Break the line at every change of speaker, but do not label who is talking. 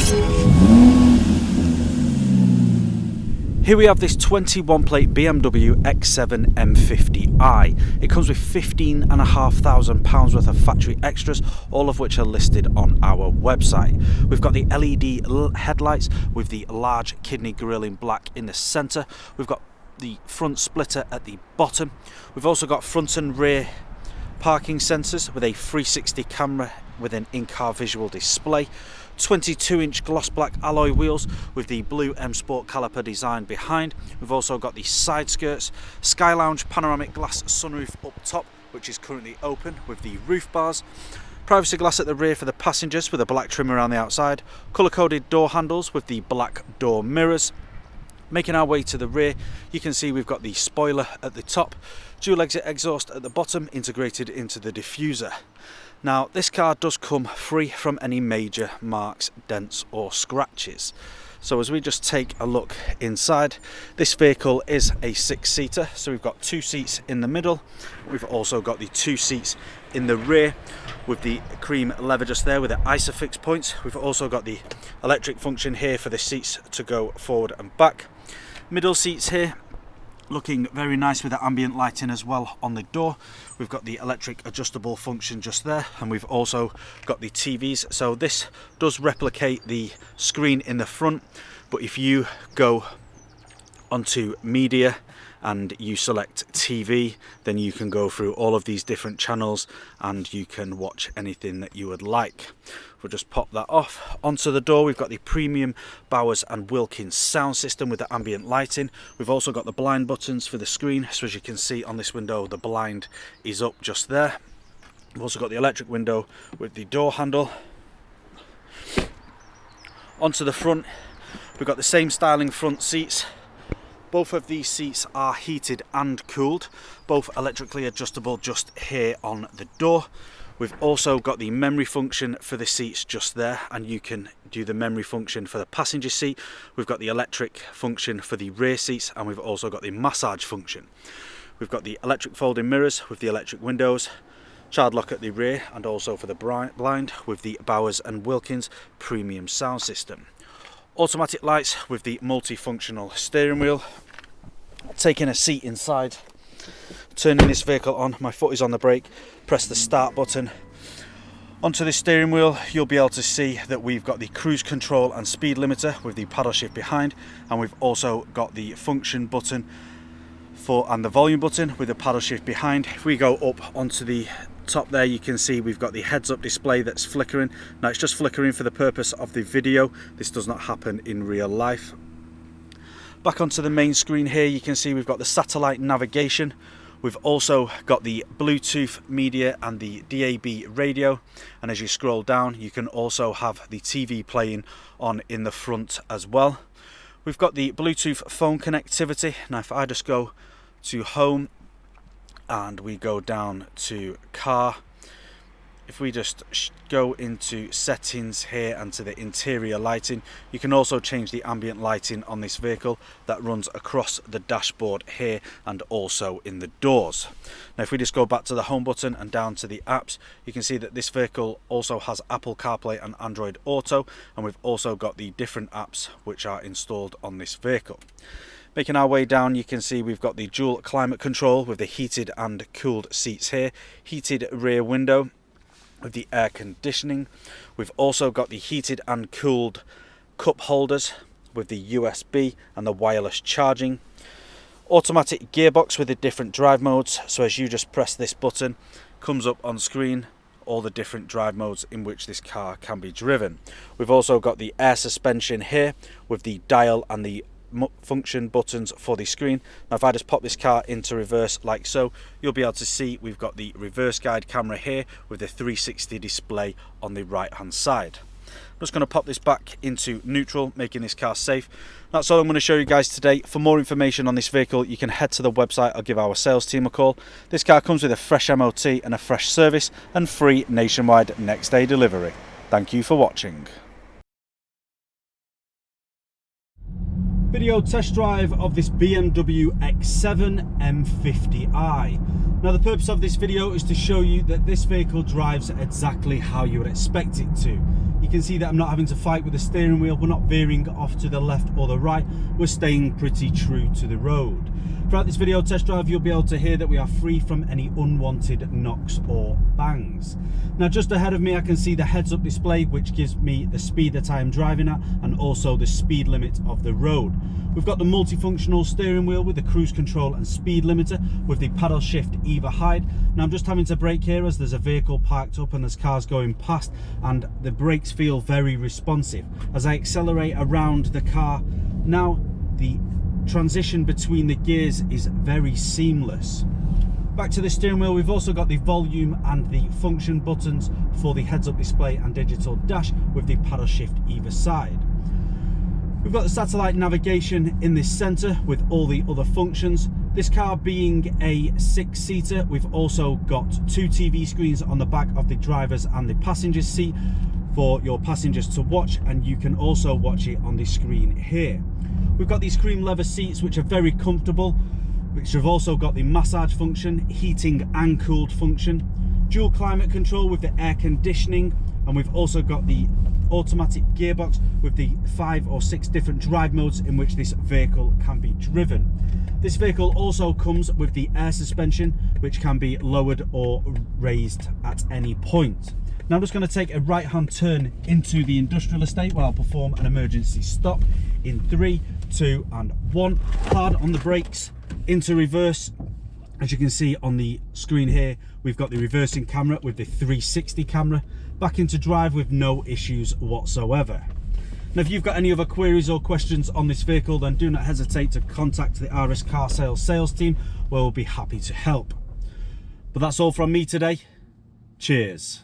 Here we have this 21 plate BMW X7 M50i. It comes with £15,500 worth of factory extras, all of which are listed on our website. We've got the LED headlights with the large kidney grille in black in the centre. We've got the front splitter at the bottom. We've also got front and rear parking sensors with a 360 camera with an in-car visual display. 22-inch gloss black alloy wheels with the blue M Sport caliper design behind. We've also got the side skirts, Sky Lounge panoramic glass sunroof up top, which is currently open with the roof bars. Privacy glass at the rear for the passengers with a black trim around the outside. Colour-coded door handles with the black door mirrors. Making our way to the rear, you can see we've got the spoiler at the top, dual exit exhaust at the bottom integrated into the diffuser. Now, this car does come free from any major marks, dents or scratches. So as we just take a look inside, this vehicle is a 6-seater. So we've got 2 seats in the middle. We've also got the 2 seats in the rear with the cream leather just there with the ISOFIX points. We've also got the electric function here for the seats to go forward and back. Middle seats here, looking very nice with the ambient lighting as well on the door. We've got the electric adjustable function just there, and we've also got the TVs. So this does replicate the screen in the front, but if you go onto media and you select TV, then you can go through all of these different channels and you can watch anything that you would like. We'll just pop that off. Onto the door, we've got the premium Bowers and Wilkins sound system with the ambient lighting. We've also got the blind buttons for the screen. So as you can see on this window, the blind is up just there. We've also got the electric window with the door handle. Onto the front, we've got the same styling front seats. Both of these seats are heated and cooled, both electrically adjustable just here on the door. We've also got the memory function for the seats just there, and you can do the memory function for the passenger seat. We've got the electric function for the rear seats, and we've also got the massage function. We've got the electric folding mirrors with the electric windows, child lock at the rear, and also for the blind with the Bowers and Wilkins premium sound system. Automatic lights with the multifunctional steering wheel. Taking a seat inside, turning this vehicle on, my foot is on the brake, press the start button. Onto the steering wheel, you'll be able to see that we've got the cruise control and speed limiter with the paddle shift behind, and we've also got the function button and the volume button with the paddle shift behind. If we go up onto the top there, you can see we've got the heads-up display that's flickering. Now it's just flickering for the purpose of the video. This does not happen in real life. Back onto the main screen here, you can see we've got the satellite navigation. We've also got the Bluetooth media and the DAB radio, and as you scroll down you can also have the TV playing on in the front as well. We've got the Bluetooth phone connectivity. Now if I just go to home and we go down to car, if we just go into settings here and to the interior lighting, you can also change the ambient lighting on this vehicle that runs across the dashboard here and also in the doors. Now if we just go back to the home button and down to the apps, you can see that this vehicle also has Apple CarPlay and Android Auto, and we've also got the different apps which are installed on this vehicle. Making our way down, you can see we've got the dual climate control with the heated and cooled seats here, heated rear window with the air conditioning. We've also got the heated and cooled cup holders with the USB and the wireless charging. Automatic gearbox with the different drive modes, so as you just press this button, comes up on screen all the different drive modes in which this car can be driven. We've also got the air suspension here with the dial and the function buttons for the screen. Now if I just pop this car into reverse like so, you'll be able to see we've got the reverse guide camera here with the 360 display on the right hand side. I'm just going to pop this back into neutral, making this car safe. That's all I'm going to show you guys today. For more information on this vehicle, you can head to the website or give our sales team a call. This car comes with a fresh MOT and a fresh service and free nationwide next day delivery. Thank you for watching. Video test drive of this BMW X7 M50i. Now the purpose of this video is to show you that this vehicle drives exactly how you would expect it to. you can see that I'm not having to fight with the steering wheel. We're not veering off to the left or the right. We're staying pretty true to the road. Throughout this video test drive, you'll be able to hear that we are free from any unwanted knocks or bangs. Now, just ahead of me, I can see the heads-up display, which gives me the speed that I am driving at and also the speed limit of the road. We've got the multifunctional steering wheel with the cruise control and speed limiter with the paddle shift either side. Now, I'm just having to brake here as there's a vehicle parked up and there's cars going past, and the brakes feel very responsive. As I accelerate around the car, now the transition between the gears is very seamless. Back to the steering wheel, we've also got the volume and the function buttons for the heads-up display and digital dash with the paddle shift either side. We've got the satellite navigation in this centre with all the other functions. This car being a 6-seater, we've also got 2 TV screens on the back of the driver's and the passenger's seat for your passengers to watch, and you can also watch it on the screen here. We've got these cream leather seats which are very comfortable, which have also got the massage function, heating and cooled function, dual climate control with the air conditioning, and we've also got the automatic gearbox with the 5 or 6 different drive modes in which this vehicle can be driven. This vehicle also comes with the air suspension, which can be lowered or raised at any point. Now I'm just going to take a right-hand turn into the industrial estate where I'll perform an emergency stop in 3, 2 and 1. Hard on the brakes, into reverse. As you can see on the screen here, we've got the reversing camera with the 360 camera. Back into drive with no issues whatsoever. Now, if you've got any other queries or questions on this vehicle, then do not hesitate to contact the RS Car sales team, where we'll be happy to help. But that's all from me today. Cheers.